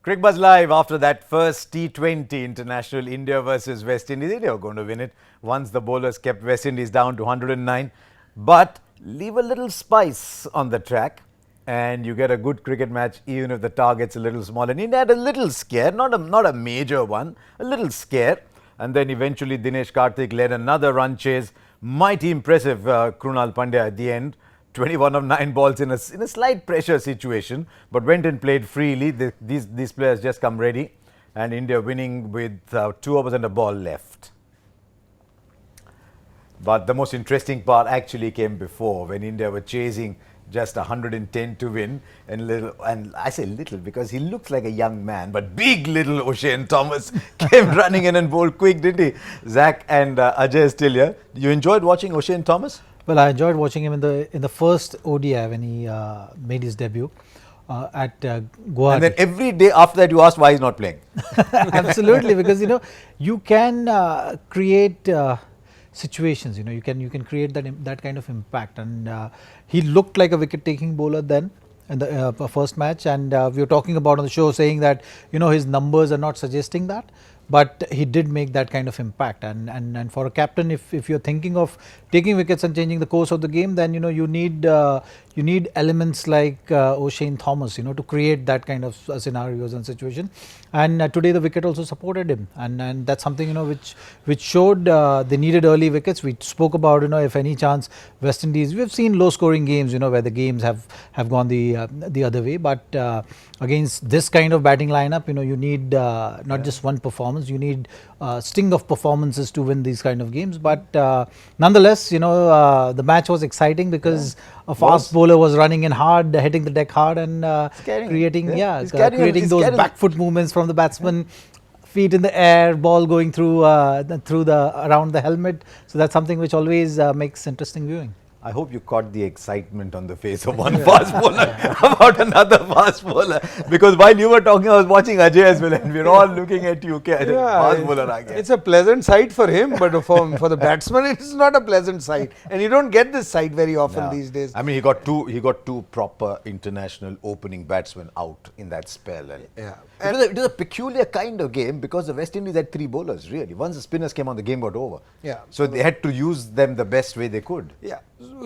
Cricbuzz live after that first T20 international, India versus West Indies. India were going to win it once the bowlers kept West Indies down to 109. But leave a little spice on the track and you get a good cricket match even if the target's a little small. And India had a little scare, not a major one, a little scare. And then eventually Dinesh Karthik led another run chase. Mighty impressive Krunal Pandya at the end. 21 of 9 balls in a slight pressure situation, but went and played freely. These players just come ready, and India winning with 2 overs and a ball left. But the most interesting part actually came before, when India were chasing just 110 to win, and I say little because he looks like a young man, but big little O'Shane Thomas came running in and bowled quick, didn't he? Zach and Ajay is still here. You enjoyed watching O'Shane Thomas? Well, I enjoyed watching him in the first ODI when he made his debut at Guwahati. And then every day after that you asked why he's not playing. Absolutely, because you can create situations. You can create that kind of impact, and he looked like a wicket-taking bowler then in the first match. And we were talking about on the show saying that his numbers are not suggesting that. But he did make that kind of impact, and for a captain, if you're thinking of taking wickets and changing the course of the game, then you need elements like O'Shane Thomas, to create that kind of scenarios and situation. And today the wicket also supported him, and that's something which showed they needed early wickets. We spoke about if any chance West Indies. We've seen low scoring games, where the games have gone the other way, but against this kind of batting lineup, you need not just one performance. You need sting of performances to win these kind of games. But nonetheless, the match was exciting because a fast bowler was running in hard, hitting the deck hard, and creating those back foot movements from the batsman. Feet in the air, ball going through around the helmet. So that's something which always makes interesting viewing. I hope you caught the excitement on the face of one fast bowler about another fast bowler. Because while you were talking, I was watching Ajay as well, and we're all looking at you. Okay, fast bowler it's a pleasant sight for him, but for the batsman, it's not a pleasant sight, and you don't get this sight very often these days. I mean, he got two proper international opening batsmen out in that spell, and it was a peculiar kind of game because the West Indies had 3 bowlers really. Once the spinners came on, the game got over. So they had to use them the best way they could.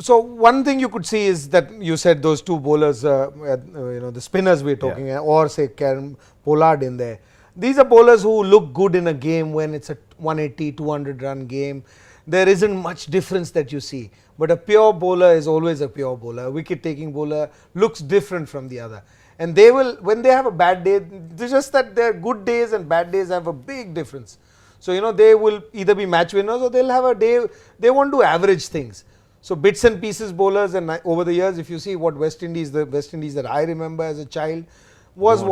So one thing you could see is that you said those 2 bowlers, the spinners we're talking, or say Karen Pollard in there. These are bowlers who look good in a game when it's a 180, 200 run game. There isn't much difference that you see. But a pure bowler is always a pure bowler. A wicket-taking bowler looks different from the other. And they will, when they have a bad day, it's just that their good days and bad days have a big difference. So, they will either be match winners or they'll have a day, they won't do average things. So bits and pieces bowlers, and over the years, if you see what the West Indies that I remember as a child was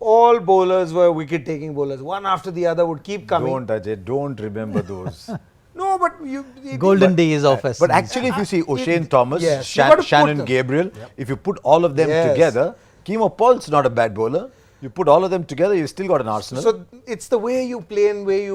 all bowlers were wicket-taking bowlers. One after the other would keep coming. Don't, Ajay, don't remember those. No, but golden days of us. But actually, if you see O'Shane Thomas, Shannon Gabriel, if you put all of them together, Keemo Paul's not a bad bowler. You put all of them together, you've still got an arsenal. So it's the way you play and way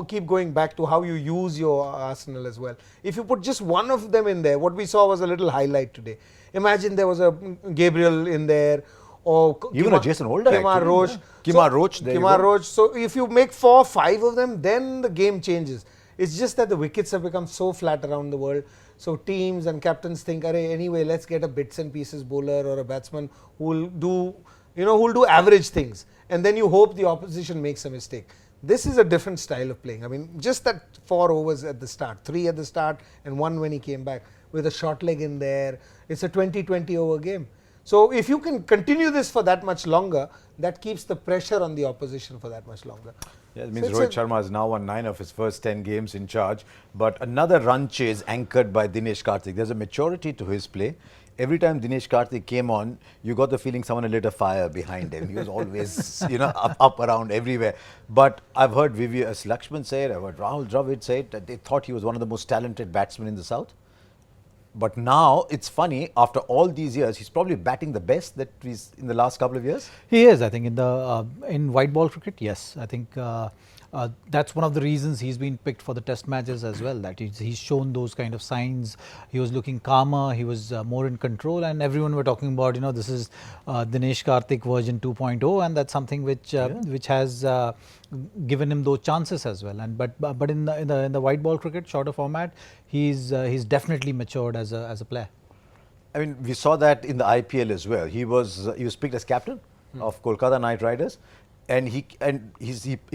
keep going back to how you use your arsenal as well. If you put just one of them in there, what we saw was a little highlight today. Imagine there was a Gabriel in there, or even a Jason Holder, Kemar Roach. So if you make 4 or 5 of them, then the game changes. It's just that the wickets have become so flat around the world. So teams and captains think, anyway, let's get a bits and pieces bowler or a batsman who will do who'll do average things, and then you hope the opposition makes a mistake. This is a different style of playing. I mean, just that 4 overs at the start, 3 at the start and 1 when he came back with a short leg in there. It's a 20-20 over game. So if you can continue this for that much longer, that keeps the pressure on the opposition for that much longer. Yeah, it means Rohit Sharma has now won 9 of his first 10 games in charge, but another run chase anchored by Dinesh Karthik. There's a maturity to his play. Every time Dinesh Karthik came on, you got the feeling someone had lit a fire behind him. He was always, up around everywhere. But I've heard Vivius Lakshman say it, I've heard Rahul Dravid say it, that they thought he was one of the most talented batsmen in the South. But now, it's funny, after all these years, he's probably batting the best that he's in the last couple of years. He is, I think, in white ball cricket, yes. I think that's one of the reasons he's been picked for the test matches as well, that he's shown those kind of signs. He was looking calmer, he was more in control, and everyone were talking about, this is Dinesh Karthik version 2.0, and that's something which has given him those chances as well. And but in the white ball cricket shorter format, he's definitely matured as a player. I mean, we saw that in the IPL as well. He was picked as captain of Kolkata Knight Riders, and he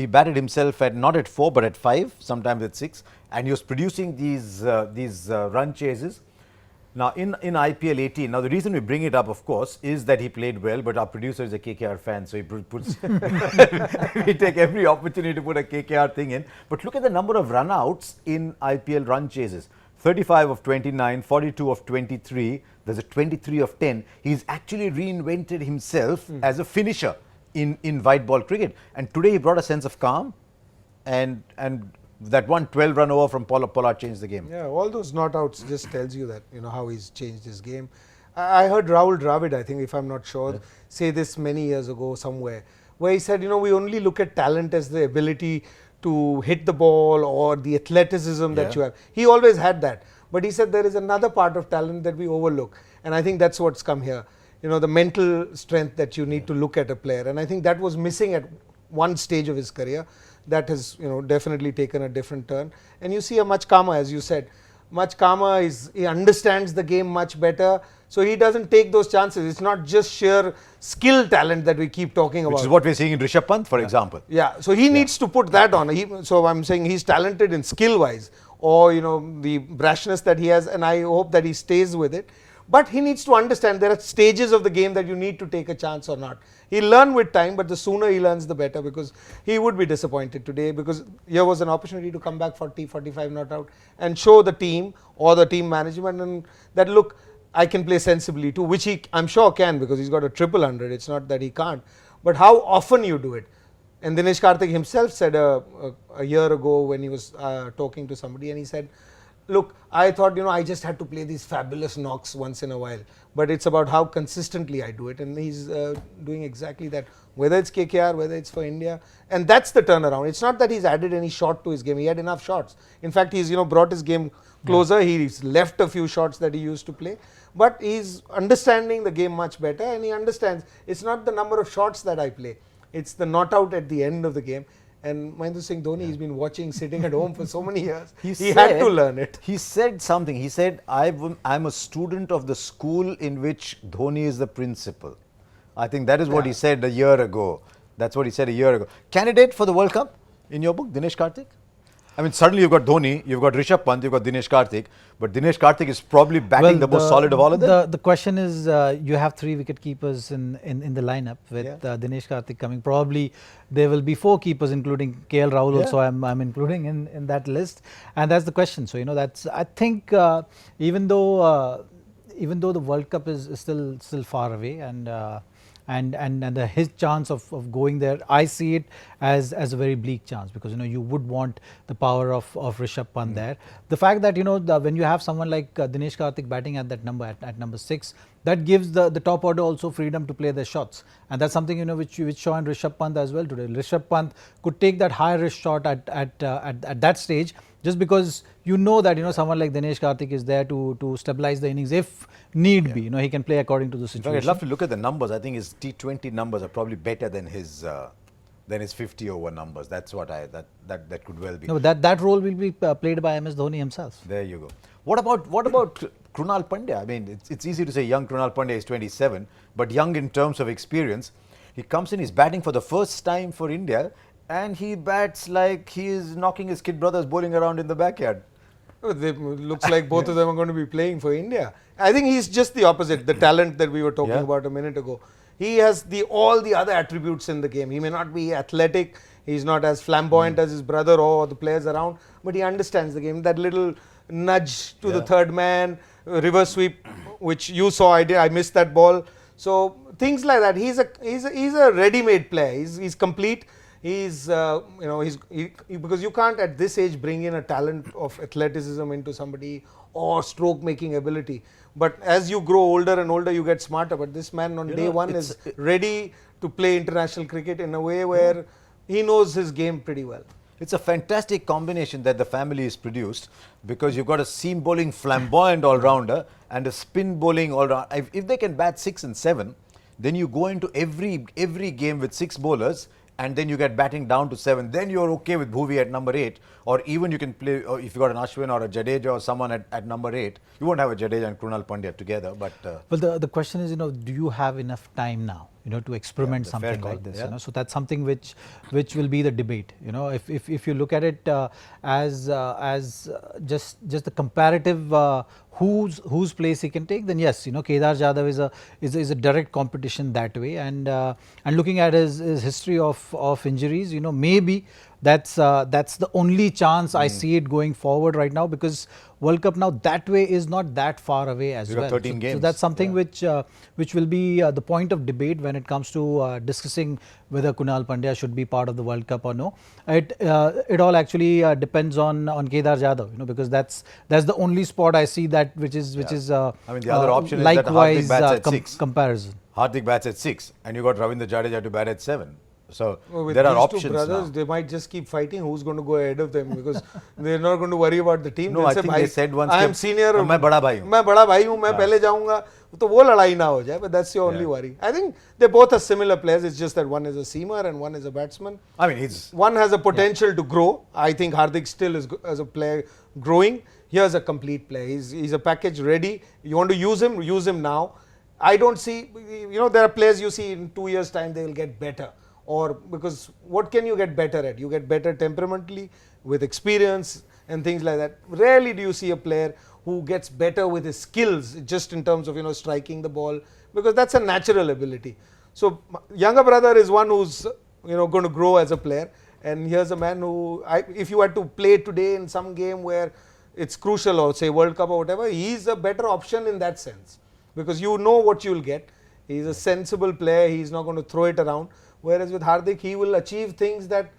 batted himself at not at 4 but at 5, sometimes at 6, and he was producing these run chases. Now in IPL 18, now the reason we bring it up, of course, is that he played well, but our producer is a KKR fan, so he puts we take every opportunity to put a KKR thing in. But look at the number of run outs in IPL run chases. 35 of 29, 42 of 23, there's a 23 of 10. He's actually reinvented himself as a finisher in white ball cricket. And today he brought a sense of calm, and that one 12-run over from Pollard changed the game. Yeah, all those not outs just tells you that, how he's changed his game. I heard Rahul Dravid, I think, if I'm not sure, say this many years ago somewhere, where he said, we only look at talent as the ability to hit the ball or the athleticism that you have. He always had that. But he said there is another part of talent that we overlook. And I think that's what's come here. The mental strength that you need to look at a player. And I think that was missing at one stage of his career. That has, definitely taken a different turn. And you see a much calmer, as you said, much calmer. He understands the game much better. So he doesn't take those chances. It's not just sheer skill talent that we keep talking about. Which is what we're seeing in Rishabh Pant, for example. Yeah, so he needs to put that on. So I'm saying he's talented in skill-wise, or the brashness that he has, and I hope that he stays with it. But he needs to understand there are stages of the game that you need to take a chance or not. He'll learn with time, but the sooner he learns, the better, because he would be disappointed today, because here was an opportunity to come back 40, 45 not out and show the team or the team management and that, look, I can play sensibly too, which I'm sure can, because he's got a 100. It's not that he can't. But how often you do it. And Dinesh Karthik himself said a year ago when he was talking to somebody, and he said, look, I thought, I just had to play these fabulous knocks once in a while. But it's about how consistently I do it. And he's doing exactly that, whether it's KKR, whether it's for India. And that's the turnaround. It's not that he's added any shot to his game. He had enough shots. In fact, he's brought his game closer. He's left a few shots that he used to play. But he's understanding the game much better. And he understands it's not the number of shots that I play. It's the not out at the end of the game. And Mahendra Singh Dhoni, he's been watching, sitting at home for so many years. He had to learn it. He said something. He said, I'm a student of the school in which Dhoni is the principal. I think that is what he said a year ago. That's what he said a year ago. Candidate for the World Cup in your book, Dinesh Karthik? I mean, suddenly you've got Dhoni, you've got Rishabh Pant, you've got Dinesh Karthik, but Dinesh Karthik is probably backing the most solid of all of them. The question is, you have 3 wicket keepers in the lineup with Dinesh Karthik coming. Probably there will be 4 keepers, including KL Rahul also. I'm including in that list, and that's the question. So that's, I think, even though the World Cup is still far away, and his chance of going there, I see it as a very bleak chance, because you would want the power of Rishabh Pant there. The fact that when you have someone like Dinesh Karthik batting at that number at number 6, that gives the top order also freedom to play their shots, and that's something which saw in Rishabh Pant as well today. Rishabh Pant could take that high risk shot at that stage, just because that someone like Dinesh Karthik is there to stabilize the innings if need be. He can play according to the situation. I'd love to look at the numbers. I think his T20 numbers are probably better than his 50 over numbers. That's what that could well be. No, that role will be played by MS Dhoni himself. There you go. What about Krunal Pandya? I mean, it's easy to say young Krunal Pandya is 27, but young in terms of experience. He comes in, he's batting for the first time for India, and he bats like he is knocking his kid brothers bowling around in the backyard. Looks like both of them are going to be playing for India. I think he's just the opposite, the talent that we were talking about a minute ago. He has all the other attributes in the game. He may not be athletic, he's not as flamboyant as his brother or the players around, but he understands the game. That little nudge to the third man, reverse sweep, which you saw, I missed that ball. So things like that. He's a ready-made player. He's complete. He's because you can't at this age bring in a talent of athleticism into somebody or stroke making ability. But as you grow older and older, you get smarter. But this man on day one is ready to play international cricket in a way where he knows his game pretty well. It's a fantastic combination that the family has produced, because you've got a seam bowling flamboyant all-rounder and a spin bowling all-round. If they can bat 6 and 7, then you go into every game with 6 bowlers, and then you get batting down to 7. Then you're okay with Bhuvi at number 8, or even you can play, or if you got an Ashwin or a Jadeja or someone at number 8. You won't have a Jadeja and Krunal Pandya together, but well, the question is, do you have enough time now, to experiment something like this? So that's something which will be the debate. If you look at it as just the comparative whose place he can take, then yes, Kedar Jadhav is a direct competition that way, and looking at his history of injuries, maybe that's the only chance I see it going forward right now, because World Cup now that way is not that far away as well. 13 games. So that's something which will be the point of debate when it comes to discussing whether Krunal Pandya should be part of the World Cup or no. It all actually depends on Kedar Jadhav, because that's the only spot I see that which is I mean, the other option is that likewise Hardik bats at 6. comparison. Hardik bats at 6, and you got Ravindra Jadeja to bat at 7. So with there are these options two brothers, now. they might just keep fighting who's going to go ahead of them, because they're not going to worry about the team. No, I think they said once, I am senior, मैं बड़ा भाई हूँ. मैं बड़ा भाई हूँ, मैं पहले जाऊँगा, तो वो लड़ाई ना हो जाए. But that's your only worry. I think they both are similar players. It's just that one is a seamer and one is a batsman. I mean, one has a potential to grow. I think Hardik still is as a player growing. Here's a complete player. He's a package ready. You want to use him now. I don't see, there are players you see in 2 years' time they will get better. Or because what can you get better at? You get better temperamentally, with experience and things like that. Rarely do you see a player who gets better with his skills, just in terms of striking the ball, because that's a natural ability. So younger brother is one who's going to grow as a player, and here's a man who, if you had to play today in some game where it's crucial, or say World Cup or whatever, he's a better option in that sense, because you know what you'll get. He's a sensible player. He's not going to throw it around. Whereas with Hardik, he will achieve things that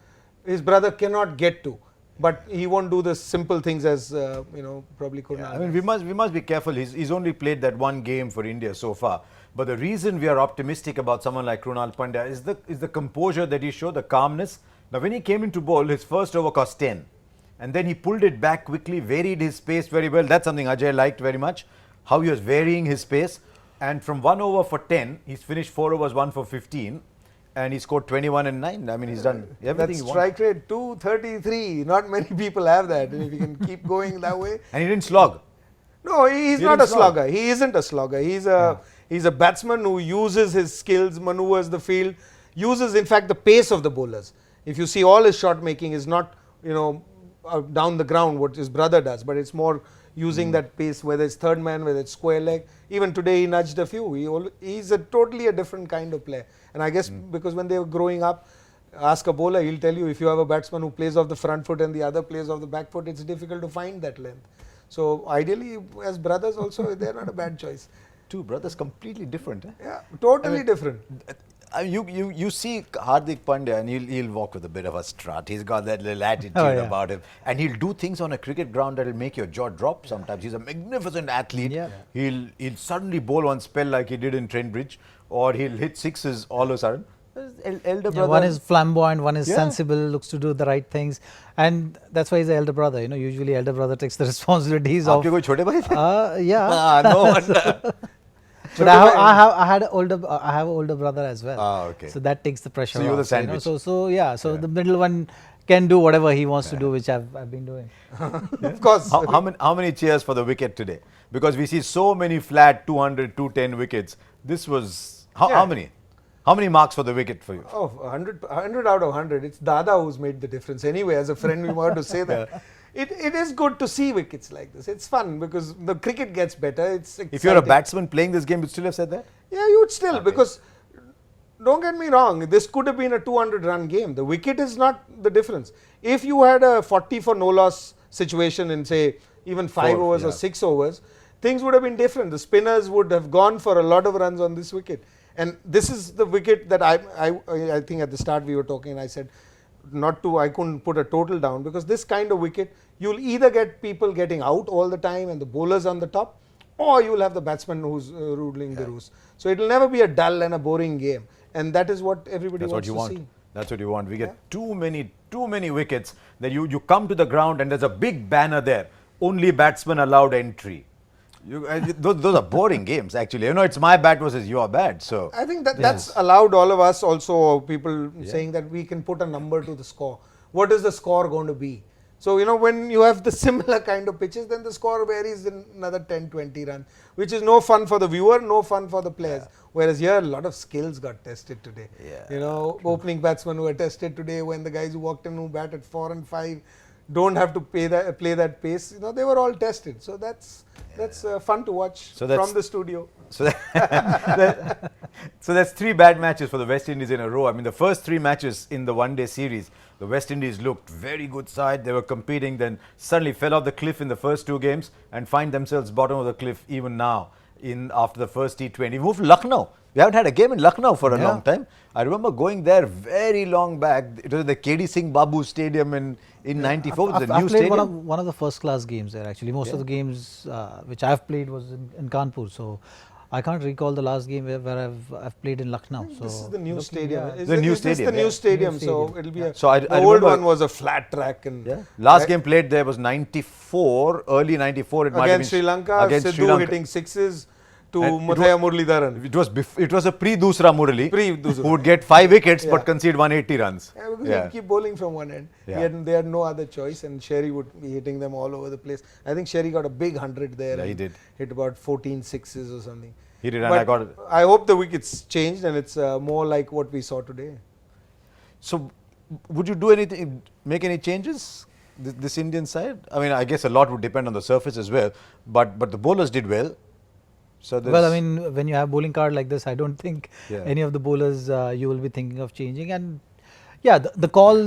his brother cannot get to, but he won't do the simple things as probably Krunal. Yeah, I mean, we must be careful. He's only played that one game for India so far. But the reason we are optimistic about someone like Krunal Pandya is the composure that he showed, the calmness. Now, when he came into bowl, his first over cost 10, and then he pulled it back quickly, varied his pace very well. That's something Ajay liked very much, how he was varying his pace. And from 1 over for 10, he's finished 4 overs, 1 for 15. And he scored 21 and 9. I mean, he's done everything he That's wanted. strike rate 233. Not many people have that. And if you can keep going that way. And he didn't slog. No, he's not a slogger. He isn't a slogger. He's a batsman who uses his skills, maneuvers the field, uses in fact the pace of the bowlers. If you see, all his shot making is not down the ground what his brother does, but it's more using that pace, whether it's third man, whether it's square leg. Even today he nudged a few. He's totally a different kind of player. And I guess because when they were growing up, ask a bowler, he'll tell you, if you have a batsman who plays off the front foot and the other plays off the back foot, it's difficult to find that length. So ideally, as brothers also, they're not a bad choice. Two brothers completely different. Yeah, totally different. You see Hardik Pandya, and he'll walk with a bit of a strut. He's got that little attitude about him, and he'll do things on a cricket ground that'll make your jaw drop sometimes. He's a magnificent athlete. Yeah. He'll suddenly bowl one spell like he did in Trent Bridge, or he'll hit sixes all of a sudden. Elder brother. One is flamboyant, one is sensible, looks to do the right things, and that's why he's the elder brother. Usually elder brother takes the responsibilities of. आपके कोई छोटे भाई थे? Yeah. No wonder. But I have an older brother as well. Okay. So that takes the pressure So you're off. the sandwich. So the middle one can do whatever he wants to do, which I've been doing. Of course. How many cheers for the wicket today? Because we see so many flat 200, 210 wickets. This was how many? How many marks for the wicket for you? Oh, 100 out of 100. It's Dada who's made the difference. Anyway, as a friend, we want to say that. It is good to see wickets like this. It's fun because the cricket gets better. It's exciting. If you're a batsman playing this game, you'd still have said that? Yeah, you would still, because don't get me wrong, this could have been a 200-run game. The wicket is not the difference. If you had a 40 for no loss situation in, say, even 5 overs or 6 overs, things would have been different. The spinners would have gone for a lot of runs on this wicket. And this is the wicket that I think at the start we were talking, and I said I couldn't put a total down, because this kind of wicket, you'll either get people getting out all the time and the bowlers on the top, or you'll have the batsman who's ruling the roost. So it'll never be a dull and a boring game, and that is what everybody wants to see. That's what you want. We get too many wickets that you come to the ground and there's a big banner there. Only batsmen allowed entry. Those are boring games, actually. You know, it's my bat versus your bat. So I think that's allowed all of us also, people saying that we can put a number to the score. What is the score going to be? So, you know, when you have the similar kind of pitches, then the score varies in another 10, 20 runs, which is no fun for the viewer, no fun for the players. Whereas here, a lot of skills got tested today. You know, opening batsmen who were tested today, when the guys who walked in who batted 4 and 5 don't have to play that pace. You know, they were all tested. So that's fun to watch from the studio. So, so that's 3 bad matches for the West Indies in a row. I mean, the first 3 matches in the one-day series, the West Indies looked very good side. They were competing, then suddenly fell off the cliff in the first 2 games and find themselves bottom of the cliff even now after the first T20. We moved to Lucknow. We haven't had a game in Lucknow for a long time. I remember going there very long back. It was the KD Singh Babu Stadium in 94. It was a new stadium. One of the first class games there, actually. Most of the games which I've played was in Kanpur. So I can't recall the last game where I've played in Lucknow. So this is the new stadium. It's the new stadium. The new stadium. So it'll be the old one was a flat track. And last game played there was 94, early 94. It might have been against Sri Lanka. Sidhu hitting 6s to Muthaiya Muralidharan. It was a pre-Dusra Murali who would get 5 wickets but concede 180 runs. Yeah, because he'd keep bowling from one end. They had no other choice, and Sherry would be hitting them all over the place. I think Sherry got a big 100 there. Yeah, he did. Hit about 14 6s or something. He did, but I hope the wickets changed and it's more like what we saw today. So, would you do anything, make any changes, this Indian side? I mean, I guess a lot would depend on the surface as well, but the bowlers did well. So well, I mean, when you have bowling card like this, I don't think any of the bowlers you will be thinking of changing. And yeah, the call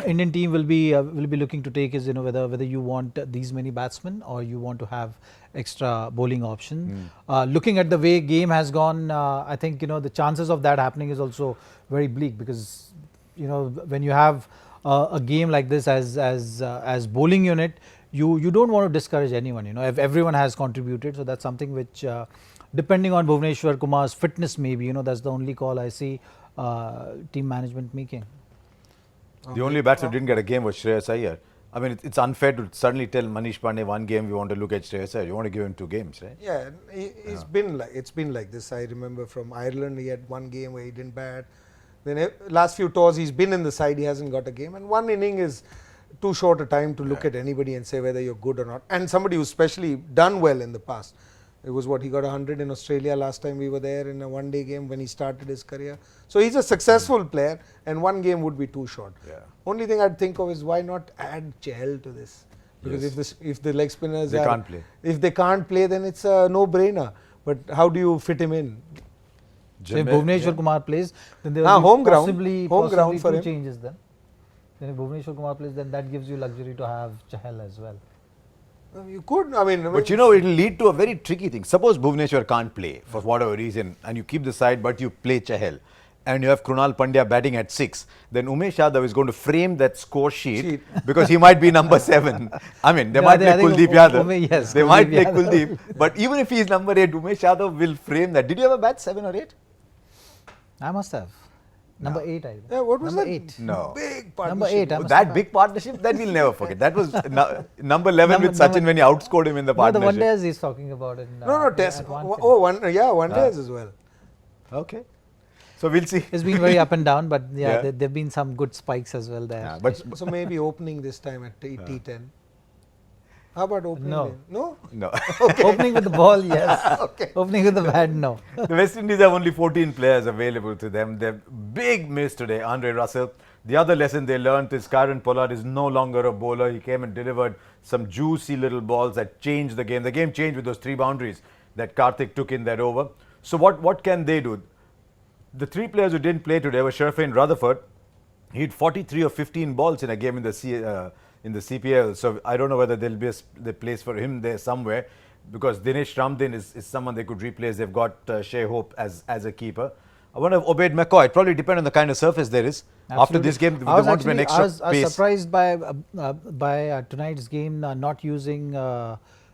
Indian team will be looking to take is, you know, whether you want these many batsmen or you want to have extra bowling option. Looking at the way game has gone, I think, you know, the chances of that happening is also very bleak, because, you know, when you have a game like this as bowling unit, you don't want to discourage anyone. You know, if everyone has contributed, so that's something which, depending on Bhuvneshwar Kumar's fitness, maybe, you know, that's the only call I see team management making. The only batsman who didn't get a game was Shreyas Iyer. I mean, it's unfair to suddenly tell Manish Pandey one game we want to look at Shreyas Iyer. You want to give him 2 games, right? Yeah, it's been like this. I remember from Ireland, he had 1 game where he didn't bat. Then last few tours he's been in the side, he hasn't got a game, and 1 inning is too short a time to look at anybody and say whether you're good or not. And somebody who's especially done well in the past. It was he got 100 in Australia last time we were there in a one-day game when he started his career. So he's a successful player, and 1 game would be too short. Only thing I'd think of is why not add Chahal to this? Because if the leg spinners can't play. If they can't play, then it's a no-brainer. But how do you fit him in? So if Bhuvneshwar Kumar plays, then there will be possibly 2 changes then. Then if Bhuvneshwar Kumar plays, then that gives you luxury to have Chahal as well. You could, I mean... But you know, it will lead to a very tricky thing. Suppose Bhuvneshwar can't play for whatever reason, and you keep the side, but you play Chahal, and you have Krunal Pandya batting at 6, then Umesh Yadav is going to frame that score sheet because he might be number 7. I mean, they might play Kuldeep Yadav. They might play Kuldeep. But even if he is number 8, Umesh Yadav will frame that. Did you ever bat 7 or 8? I must have. Number 8, I think. Yeah, what was number that? 8. No. Big Number partnership. 8. That big partnership, that we'll never forget. That was number 11 with Sachin when he outscored him in the partnership. No, the one days he's talking about it. Test. One days as well. Okay. So we'll see. It's been very up and down, but there have been some good spikes as well there. Yeah, but so maybe opening this time at T10. How about opening? No. Okay. Opening with the ball, yes. Opening with the bat, no. The West Indies have only 14 players available to them. They're big miss today, Andre Russell. The other lesson they learned is Kieron Pollard is no longer a bowler. He came and delivered some juicy little balls that changed the game. The game changed with those 3 boundaries that Karthik took in that over. So what can they do? The 3 players who didn't play today were Sherfane Rutherford. He hit 43 or 15 balls in a game in the CPL. So I don't know whether there'll be the place for him there somewhere, because Dinesh Ramdin is someone they could replace. They've got Shea Hope as a keeper. I wonder if Obaid McCoy. It probably depends on the kind of surface there is. Absolutely. After this game, they want to be an extra pace. I was surprised by tonight's game not using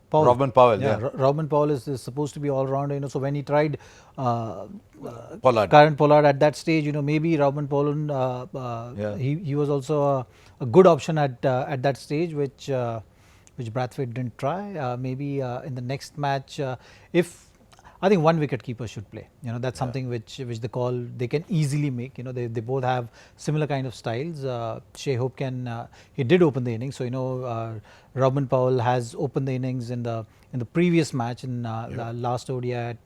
Powell. Robin Powell, yeah. Robin Powell is supposed to be all rounder, you know. So when he tried Pollard. Karen Pollard at that stage, you know, maybe Robin Powell, he was also a good option at that stage, which Brathwaite didn't try. Maybe in the next match, if I think one wicket keeper should play. You know, that's something which they can easily make. You know, they both have similar kind of styles. Shai Hope he did open the innings. So you know, Robin Powell has opened the innings in the previous match in the last ODI at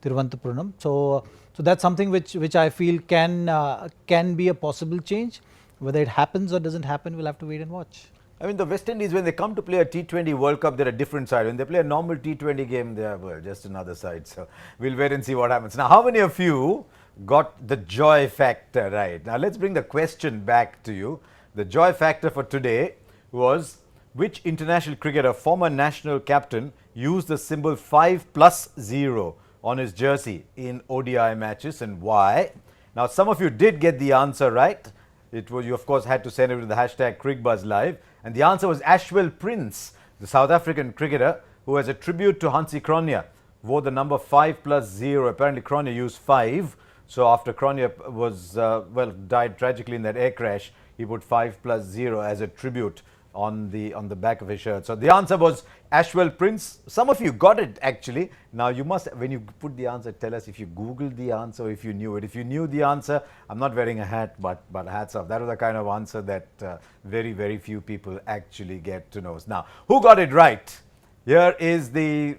Thiruvananthapuram. So that's something which I feel can be a possible change. Whether it happens or doesn't happen, we'll have to wait and watch. I mean, the West Indies, when they come to play a T20 World Cup, they're a different side. When they play a normal T20 game, they are, well, just another side. So we'll wait and see what happens. Now, how many of you got the joy factor right? Now, let's bring the question back to you. The joy factor for today was, which international cricketer, former national captain, used the symbol 5+0 on his jersey in ODI matches, and why? Now, some of you did get the answer right. You of course had to send it with the hashtag Cricbuzz Live. And the answer was Ashwell Prince, the South African cricketer who, as a tribute to Hansi Cronje, wore the number 5+0. Apparently Cronje used 5. So after Cronje died tragically in that air crash, he put 5+0 as a tribute on the back of his shirt. So the answer was Ashwell Prince. Some of you got it actually. Now you must, when you put the answer, tell us if you Googled the answer or if you knew it. If you knew the answer, I'm not wearing a hat, but hats off. That was the kind of answer that very, very few people actually get to know. Now, who got it right? Here is the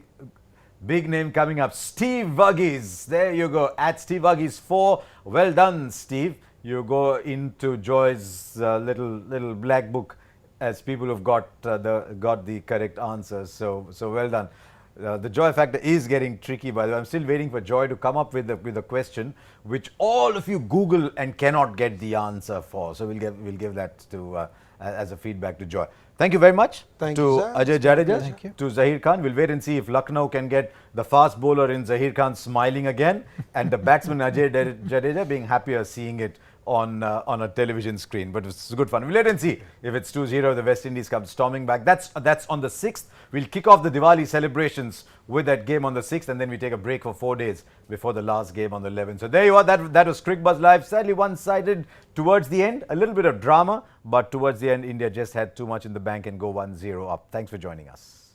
big name coming up, Steve Vuggies. There you go, at Steve Vuggies 4. Well done, Steve. You go into Joy's little black book as people who've got the correct answers. So well done. The joy factor is getting tricky, by the way. I'm still waiting for Joy to come up with a question which all of you Google and cannot get the answer for. So we'll give that to as a feedback to Joy. Thank you very much. Thank to you, sir. Ajay Jadeja, Thank you. to Zaheer Khan. We'll wait and see if Lucknow can get the fast bowler in Zaheer Khan smiling again, and the batsman Ajay Jadeja being happier seeing it on a television screen. But it's good fun. We'll wait and see if it's 2-0, the West Indies come storming back. That's on the 6th. We'll kick off the Diwali celebrations with that game on the 6th, and then we take a break for 4 days before the last game on the 11th. So there you are. That was Cricbuzz Live. Sadly one-sided towards the end. A little bit of drama, but towards the end, India just had too much in the bank and go 1-0 up. Thanks for joining us.